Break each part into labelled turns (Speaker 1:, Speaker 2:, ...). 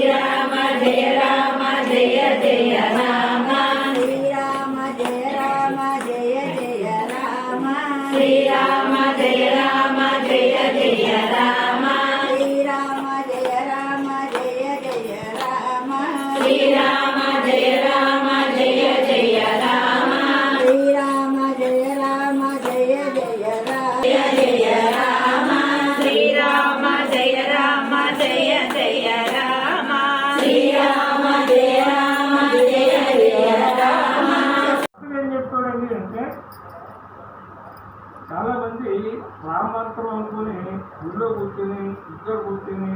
Speaker 1: శ్రీరామ జయ రామ జయ జయ రామ
Speaker 2: శ్రీరామ జయ రామ జయ జయ రామ
Speaker 1: శ్రీరామ జయ రామ జయ జయ రామ
Speaker 2: శ్రీరామ జయ రామ జయ జయ రామ
Speaker 1: శ్రీరామ జయ రామ జయ జయ రామ
Speaker 2: శ్రీరామ జయ రామ జయ జయ రామ
Speaker 1: జయ జయ రామ శ్రీరామ జయ రామ జయ జయ రామ శ్రీరామ జయ రామ జయ జయ రామ.
Speaker 3: ఏం చెప్తాడండి అంటే చాలా మంది రామంత్రం అనుకుని గుడిలో కూర్చొని ఇంట్లో కూర్చొని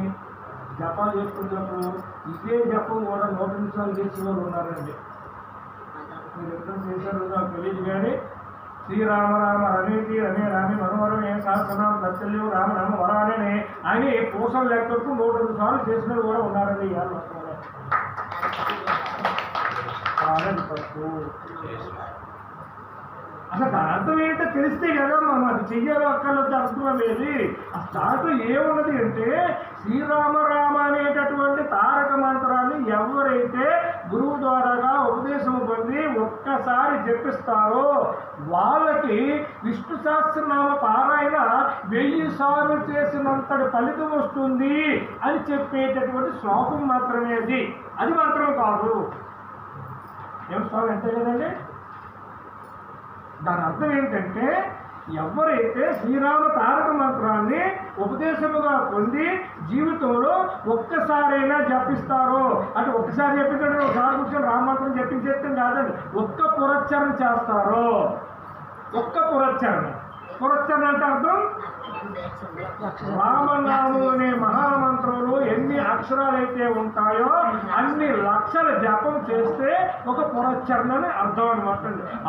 Speaker 3: జపాలు చేసుకున్నప్పుడు ఇదే జపం కూడా 100 నిమిషాలు చేసిన వాళ్ళు ఉన్నారండి. మీరు ఎప్పుడు చేశారు నాకు తెలియదు కానీ శ్రీరామ రామ రమేటి రమే రామి మనోరమే సహస్రనామ దత్తల్యం రామ రామ వరాలనే అని పూసలు లేకపోతే 102 సార్లు చేసిన కూడా ఉన్నారండి. ఇవాళ కాదని తప్పు. అసలు దాని అర్థం ఏంటో తెలిస్తే కదా మనం అది చెయ్యాలో అక్కర్లేదు అర్థం లేదు. ఆ స్టార్ట్ ఏమున్నది అంటే శ్రీరామ రామ అనేటటువంటి తారక మంత్రాన్ని ఎవరైతే గురువు ద్వారాగా ఉపదేశం పొంది ఒక్కసారి జపిస్తారో వాళ్ళకి విష్ణు సహస్రనామ పారాయణ 1000 సార్లు చేసినంతటి ఫలితం వస్తుంది అని చెప్పేటటువంటి శ్లోకం మాత్రమే అది. అది మాత్రం కాదు. ఏం శ్లోకం అంతే కదండి. దాని అర్థం ఏంటంటే ఎవరైతే శ్రీరామ తారక మంత్రాన్ని ఉపదేశముగా పొంది జీవితంలో ఒక్కసారైనా జపిస్తారో అంటే ఒక్కసారి చెప్పించండి ఒకసారి కూర్చొని రామమంత్రం జపించేస్తే కాదండి ఒక్క పురచ్చరణ చేస్తారో ఒక్క పురచ్చరణ అంటే అర్థం రామనామం అనే మహామంత్రంలో ఎన్ని అక్షరాలైతే ఉంటాయో అన్ని లక్షల జపం చేస్తే ఒక పురచ్చరణ అని అర్థం అనమాట.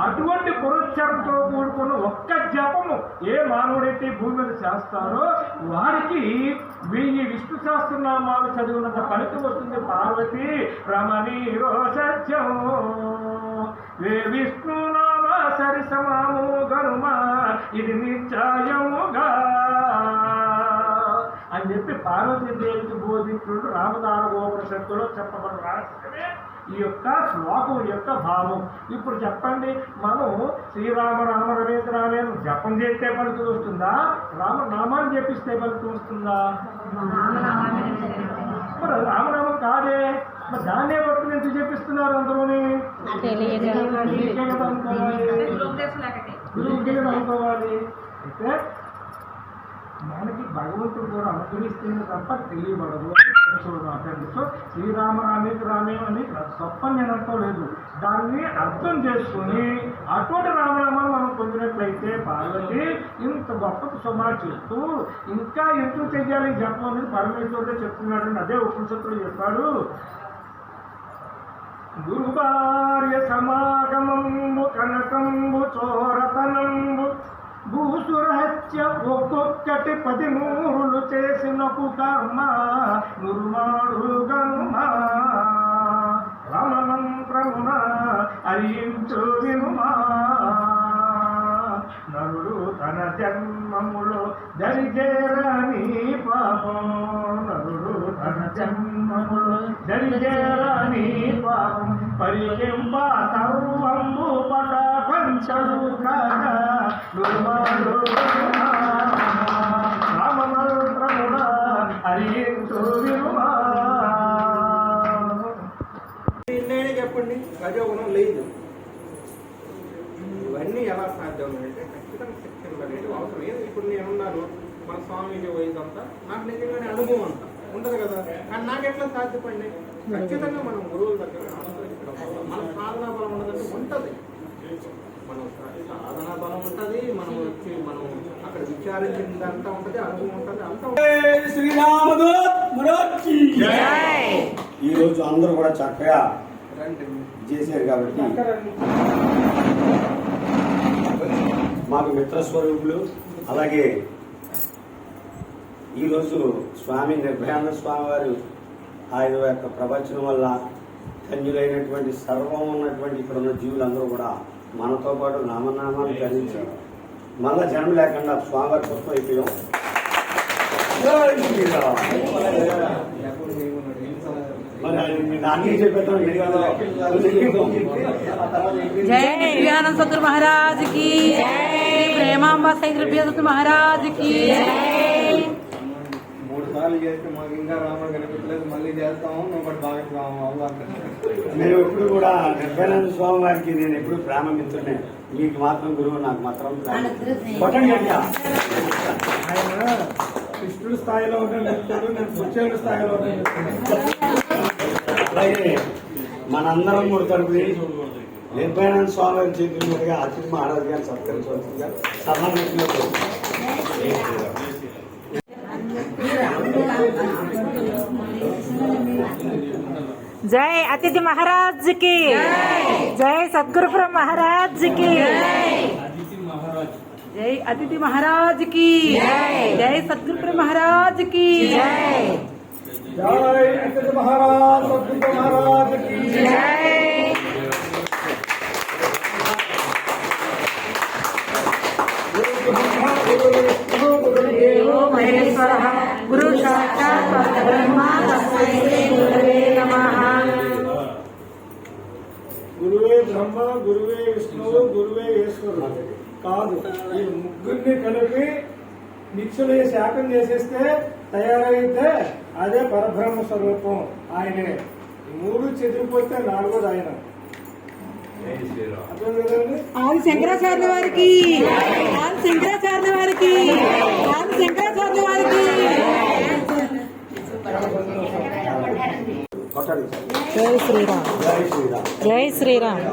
Speaker 3: అటువంటి పురచ్చరణతో కూడుకున్న ఒక్క జపము ఏ మానవుడైతే భూమి మీద చేస్తారో వారికి 1000 విష్ణు సహస్రనామాలు చదివినంత ఫలితం వస్తుంది. పార్వతి రమణీరో సత్యం వే విష్ణునామ సరి సమాము గనుమా ఇది నిశ్చయముగా అని చెప్పి పార్వతీదేవికి బోధించుడు రామదాన గోపనిషత్తులో చెప్పబడిన రహస్యమే ఈ యొక్క శ్లోకం యొక్క భావం. ఇప్పుడు చెప్పండి, మనం శ్రీరామ రామ రమేంద్ర రామే జపం చేస్తే ఫలితం వస్తుందా, రామనామాన్ని జపిస్తే ఫలితం వస్తుందా? మరి రామనామం కాదే. మరి దాన్నే పట్టుకుని ఎందుకు చెప్పిస్తున్నారు అందరూని? అనుకోవాలి. అయితే మనకి భగవంతుడు కూడా అనుగ్రహిస్తుంది తప్ప తెలియబడదు అని. సో శ్రీరామ రామే అని తప్పని నేను అనుకోలేదు. దాన్ని అర్థం చేసుకుని అటువంటి రామనామాన్ని మనం పొందినట్లయితే పార్వతి ఇంత గొప్ప సుమారు చేస్తూ ఇంకా ఎందుకు చెయ్యాలి జపం అనేది పరమేశ్వరుడే చెప్తున్నాడండి. అదే ఉపనిషత్తుడు చెప్పాడు. గురుభార్య సమాగమంబు కనకంబు చోరతనంబు భూసురహత్య ఒక్కొక్కటి 13 చేసినకు కర్మ నుర్మాడు గనుమా రామమంత్రమున అయించు వినుమా నరుడు తన జన్మములో దరిజేరని పాపం నరుడు తన జన్మములో దరిజేరని పాపం పరికింప సర్వంబు పట పంచడు కాగా నుర్మాడు రామమంత్రమున అయించు వినుమా.
Speaker 4: నేనే చెప్పండి, రజోగుణం లేదు. ఇవన్నీ ఎలా సాధ్యం అంటే ఖచ్చితంగా శక్తి అనేది అవసరం. ఏది ఇప్పుడు నేనున్నాను, మన స్వామిజీ వయసు అంతా నాకు నిజంగానే అనుభవం అంతా ఉండదు కదా. కానీ నాకు ఎట్లా సాధ్యపడి ఖచ్చితంగా మనం గురువుల దగ్గర ఆశ్రయించడం వల్ల మన సాధనా బలం ఉన్నదంటే ఉంటుంది. మనం సాధనా బలం ఉంటుంది, మనం వచ్చి మనం అక్కడ విచారించిందంతా ఉంటుంది, అనుభవం ఉంటుంది, అంతా ఉంటుంది.
Speaker 5: ఈరోజు అందరూ కూడా చక్కగా చేశారు కాబట్టి మాకు మిత్రస్వరూపులు. అలాగే ఈరోజు స్వామి నిర్భయానంద స్వామి వారు ఆయన యొక్క ప్రవచనం వల్ల ధన్యులైనటువంటి సర్వం ఉన్నటువంటి ఇక్కడ ఉన్న జీవులందరూ కూడా మనతో పాటు నామనామాన్ని ధరించారు. మళ్ళా జన్మ లేకుండా స్వామివారి కోసం అయిపోయాం. మరి అది నాకే చెప్పేస్తాను విడిగాలో.
Speaker 6: జై దివ్యానంద సద్గురు మహారాజ్ కి, ప్రేమాంబ సైద్రభ్యదత్ మహారాజ్ కి.
Speaker 4: 3 సార్లు చేస్తే మాకు ఇంకా రాముడు కనిపించలేదు, మళ్ళీ చేస్తాము, నువ్వు కూడా బాగా అవ్వాలి.
Speaker 5: నేను ఎప్పుడు కూడా నిర్భయానంద స్వామి వారికి నేను ఎప్పుడు ప్రేమ మిత్రునే. మీకు మాత్రం గురువు, నాకు మాత్రం కొట్టండి గట్టిగా.
Speaker 3: ఆయన కృష్ణుడి స్థాయిలో ఉంటే మిత్రుడు, నేను పుచ్చేడు స్థాయిలో ఉంటే
Speaker 5: అలాగే మనందరం కూడా తరపుని నిర్భయానంద స్వామి వారి చేతుల మీదుగా అతిథి మహారాజు గారిని సత్కరించవలసిందిగా సభాముఖంగా
Speaker 6: జై అతిథి మహారాజ్ కి, జై సద్గురు మహారాజ్ కి, జై అతిథి మహారాజ్ కి, జై సద్గురు మహారాజ్ కి.
Speaker 3: జై అతిథి మహారాజ్ సద్గురు మహారాజ్ కి జై.
Speaker 6: మహేశ్వర గురు సాక్షాత్ పరబ్రహ్మ తస్మై శ్రీ గురవే నమః.
Speaker 3: గురువే బ్రహ్మ, గురువే విష్ణువు, గురువే ఈశ్వరుడు కాదు. ఈ ముగ్గురిని కలిపి మిక్సులు శాఖం చేసేస్తే తయారైతే అదే పరబ్రహ్మ స్వరూపం, ఆయనే. 3 చెదిరిపోతే 4వది ఆయన. అర్థం కదండి?
Speaker 6: ఆది శంకరాచార్య వారికి, ఆది శంకరాచార్య వారికి, ఆది శంకరాచార్య వారికి.
Speaker 5: కొట్టండి.
Speaker 6: జై శ్రీరామ్,
Speaker 5: జై శ్రీరామ్.
Speaker 6: జై శ్రీరామ్.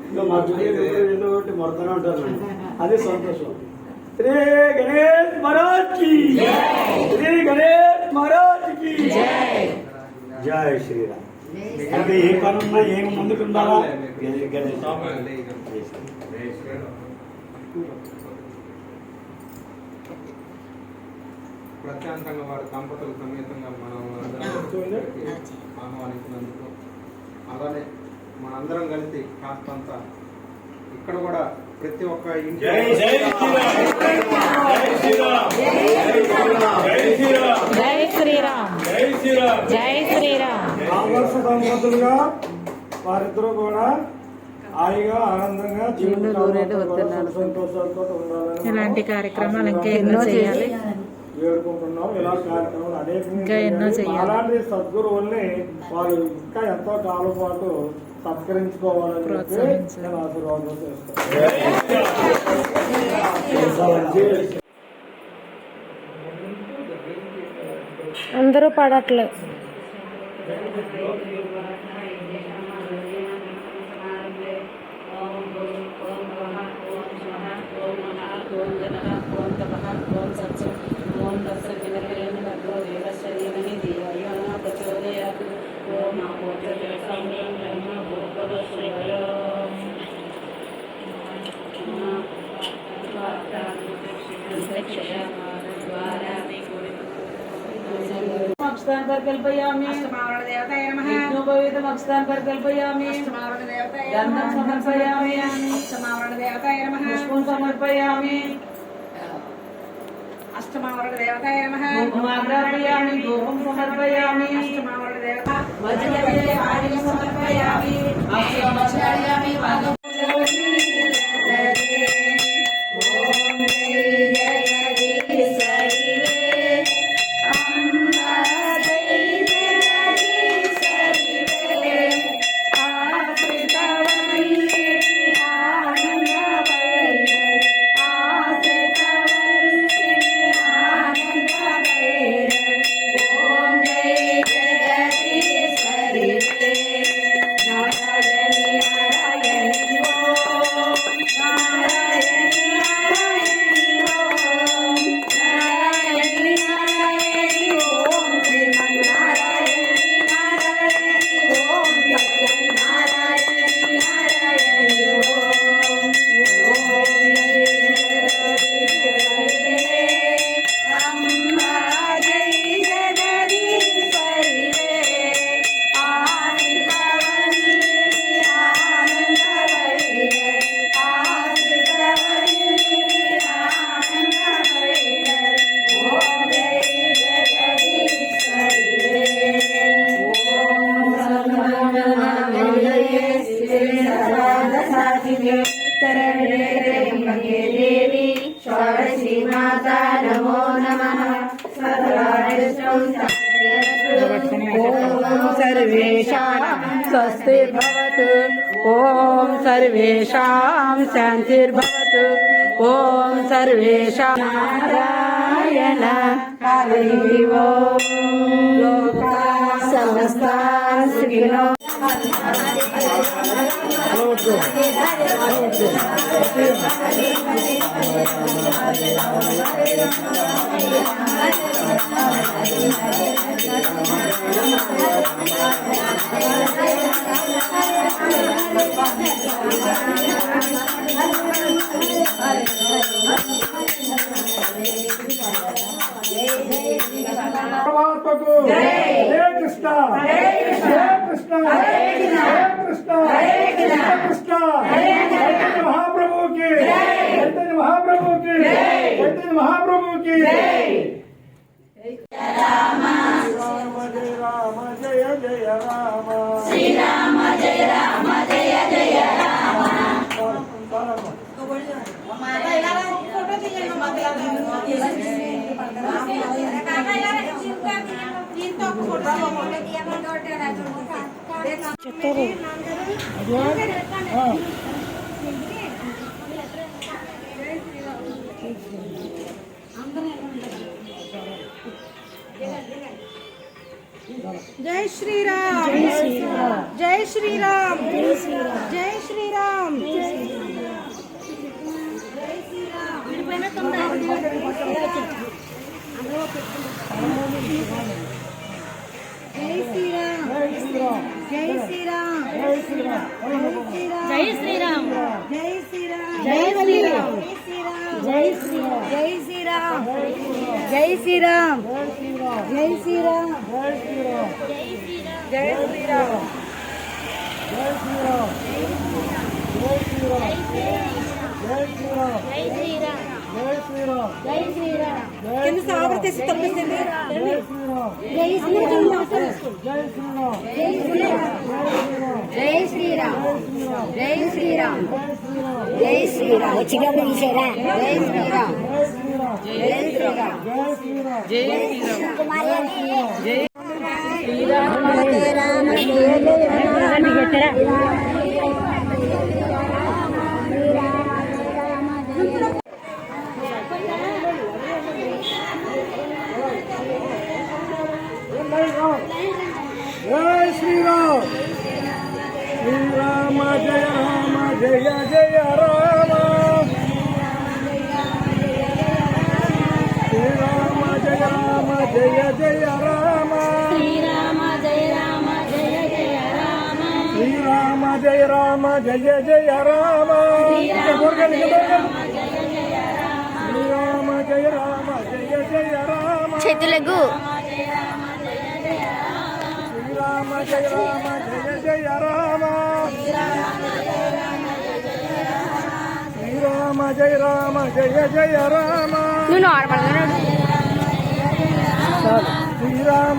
Speaker 5: ఇంకా మా పిల్లలు ఎన్నో ఒకటి మొడతానే ఉంటారు, అదే సంతోషం. శ్రీ గణేష్ మహారాజ్ కి, శ్రీ గణేష్ మహారాజ్ కి జై శ్రీరామ్. అంటే ఏ పనున్నా ఏమి ముందుకు ఉండాలా? గణేష్
Speaker 4: ప్రశాంతంగా వారి దంపతుల సమేతంగా మనం ఆహ్వానించినందుకు, అలానే మనందరం కలిసి కాస్తంత ఇక్కడ కూడా ప్రతి ఒక్క ఇంటి
Speaker 6: జై శ్రీరామ్, జై శ్రీరామ్.
Speaker 3: ఆదర్శ దంపతులుగా వారిద్దరూ కూడా హాయిగా ఆనందంగా సంతోషాలతో ఉండాలని
Speaker 6: ఇలాంటి కార్యక్రమాలు ఇంకా ఎన్నో చేయాలి,
Speaker 3: వేడుకుంటున్నాం. ఇలా కార్యక్రమాలు
Speaker 6: ఇంకా ఎన్నో
Speaker 3: అనేక
Speaker 6: చేయాలి.
Speaker 3: అలాంటి సద్గురువుల్ని వాళ్ళు ఇంకా ఎంతో కాలం పాటు సత్కరించుకోవాలని చెప్పి
Speaker 6: ప్రోత్సహించాలి.
Speaker 3: నేను ఆశీర్వాదం చేస్తాను.
Speaker 6: అందరూ పడట్లేదు.
Speaker 2: अक्षतान पर कल्पयामि अष्टमावरण देवताय नमः विष्णुपवित्रम अक्षतान पर कल्पयामि अष्टमावरण देवताय गन्धं समर्पयामि अष्टमावरण देवताय नमः पुष्पं समर्पयामि अष्टमावरण देवताय नमः कुङ्कुमाग्रापयामि धूपं समर्पयामि अष्टमावरण देवता वज्रदेवे आर्यं समर्पयामि अक्षतामर्पयामि पादं
Speaker 1: जय जगदीश्वरी साधिने शरण्ये त्र्यम्बके देवी षोडशी माता नमो नमः
Speaker 6: ॐ सर्वेषां स्वस्तिर्भवतु ॐ सर्वेषां शान्तिर्भवतु ॐ सर्वेषां नारायण हरि ओं लोकाः समस्ताः सुखिनो
Speaker 3: परमात्मको जय कृष्ण कृष्ण कृष्ण चैतन्य महाप्रभु की चैतन्य महाप्रभु की चैतन्य महाप्रभु की राम जय जय राम
Speaker 1: श्री राम जय जय राम
Speaker 6: जय श्री राम जय श्री राम जय श्री राम जय श्री राम जय श्री राम जय श्री राम जय श्री राम जय श्री राम जय श्री राम जय श्री राम जय श्री राम जय श्री राम जय श्री राम जय श्री राम కింద సావర్ తీసి తప్పిస్తుంది జై శ్రీరామ్ జై శ్రీరామ్ జై శ్రీరామ్ జై శ్రీరామ్ వచ్చిగా పిలిచారా జై శ్రీరామ్ జై శ్రీరామ్ జై శ్రీరామ్ జై శ్రీరామ్ జయ రామ జయ జయ రామ
Speaker 3: जय श्री राम श्री राम जय जय राम श्री राम जय जय राम
Speaker 1: श्री राम जय जय राम
Speaker 3: श्री राम जय जय राम श्री राम जय जय राम
Speaker 6: చేతులకు
Speaker 3: राम जय जय राम श्री राम जय जय राम
Speaker 6: నువ్వు నార్మల్
Speaker 3: श्री राम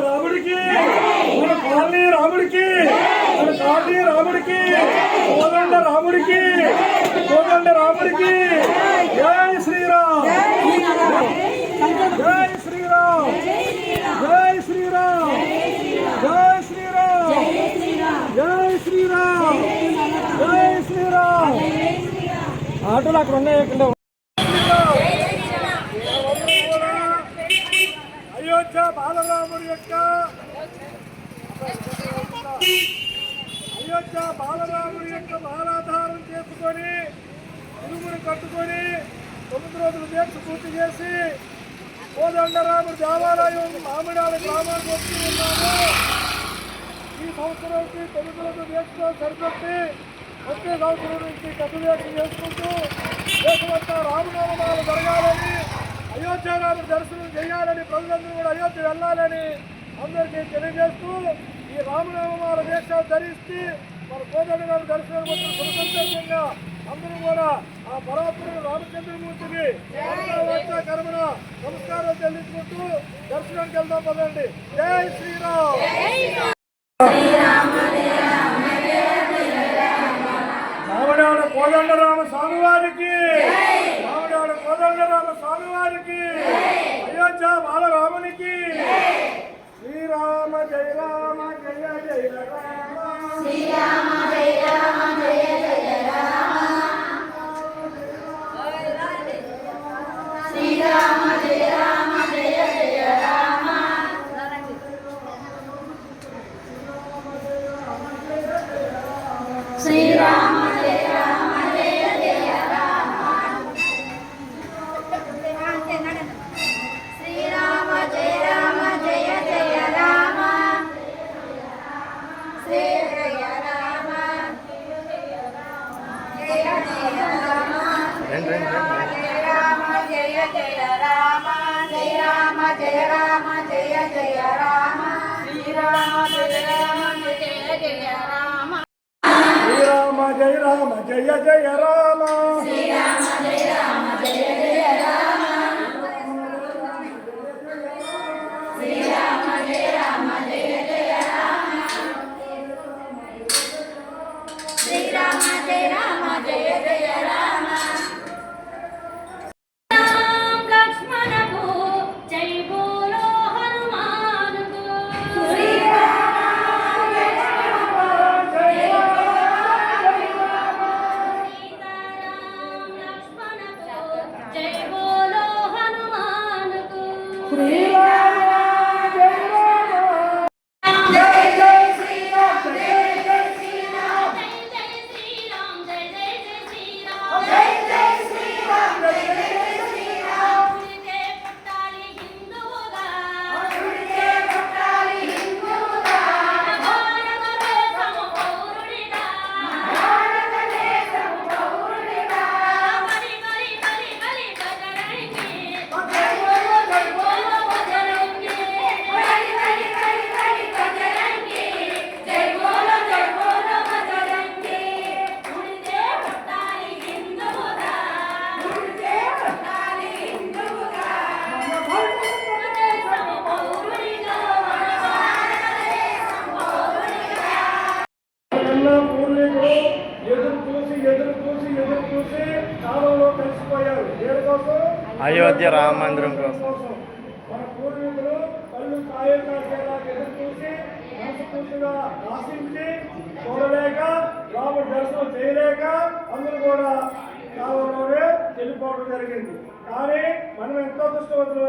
Speaker 3: రాముడికి మన కాలనీ రాముడికి మన కాలనీ రాముడికి కోదండ రాముడికి కోదండ రాముడికి జై శ్రీరామ్ జై శ్రీరామ్ జై శ్రీరామ్ జై శ్రీరామ్ జై శ్రీరామ్ జై శ్రీరామ్ ఆటోలు అక్కడ ఉన్నాయి ఇక్కడ అయోధ్య బాలరాముడి యొక్క అయోధ్య బాలరాముడి యొక్క బాలాధారం చేసుకొని ఇరుమురు కట్టుకొని 9 రోజులు దీక్ష పూర్తి చేసి కోదండరాముడి దేవాలయం మామిడాల గ్రామానికి వచ్చి ఉన్నాము. ఈ సంవత్సరానికి 9 రోజులు దీక్షతో సరిపెట్టి వచ్చే సంవత్సరం నుంచి కట్టుదీక్ష చేసుకుంటూ దేశమంతా రామనామాలు జరగాలని అయోధ్య రాముడి దర్శనం చేయాలని ప్రజలందరూ కూడా అయోధ్య వెళ్ళాలని అందరికీ తెలియజేస్తూ ఈ రామనామాల వేషాలు ధరిస్తే మన కోదండ గారు దర్శనం సుసంతోషంగా అందరూ కూడా ఆ పరాత్ముడు రామచంద్రమూర్తికి కర్మన నమస్కారం చెల్లించుకుంటూ దర్శనానికి వెళ్దాం పదండి. జై శ్రీరామ్. మామిడాడ కోదండరామ స్వామి వారికి, మామిడాడ కోదండరామ స్వామి వారికి, అయోధ్య బాలరామునికి. శ్రీరామ జయ రామ జయ జయ రామ,
Speaker 1: శ్రీరామ జయ రామ జయ జయ రామ, శ్రీరామ జయ రామ జయ జయ రామ, శ్రీరామ జయ రామ జయ జయ రామ, శ్రీరామ జయ రామ జయ జయ రామ, శ్రీ జయ రామ జయ జయ రామ, శ్రీరామ జయ జయ రామ, శ్రీరామ జయ రామ జయ జయ రామ, శ్రీరామ జయ రామ జయ జయ రామ,
Speaker 3: శ్రీరామ జయ రామ జయ జయ రామ,
Speaker 1: శ్రీరామ జయ రామ జయ జయ రామ, శ్రీరామ జయ రామ జయ జయ రామ, శ్రీరామ జయ రామ జయ జయ రామ, రామ లక్ష్మణ को जय बोलो हनुमान को, శ్రీరామ లక్ష్మణ को जय बोलो सीताराम लक्ष्मण को जय बोलो हनुमान को, जय जय श्री राम जय जय श्री राम, जय जय श्री राम जय जय श्री राम, जय जय श्री राम जय जय श्री राम, उड़ते पट्टाली हिंदूगा, उड़ते पट्टाली हिंदूगा, भारत देशम पौरुडिगा, भारत देशम पौरुडिगा, बलि बलि बलि बलि बजरंगी, जय बोलो बजरंगी, बलि बलि बलि बलि बजरंगी, जय बोलो बजरंगी, उड़ते पट्टाली हिंदूगा, उड़ते पट्टाली हिंदूगा, देशम पौरुडिगा, भारत देशम पौरुडिगा.
Speaker 3: ಎಲ್ಲ పూర్వీకులు ఎదురు చూసి కాలంలో కలిసిపోయారు. దేని కోసం?
Speaker 7: అయోధ్య రామ మందిరం కోసం.
Speaker 3: మన పూర్వీకులు కళ్ళు కాయకాసేలా ఎదురు చూసి మనస్ఫూర్తిగా ఆశించి చూడలేక రాముడు దర్శనం చేయలేక అందరూ కూడా కాలంలోనే వెళ్ళిపోవడం జరిగింది. కానీ మనం ఎంతో దృష్టవంతులు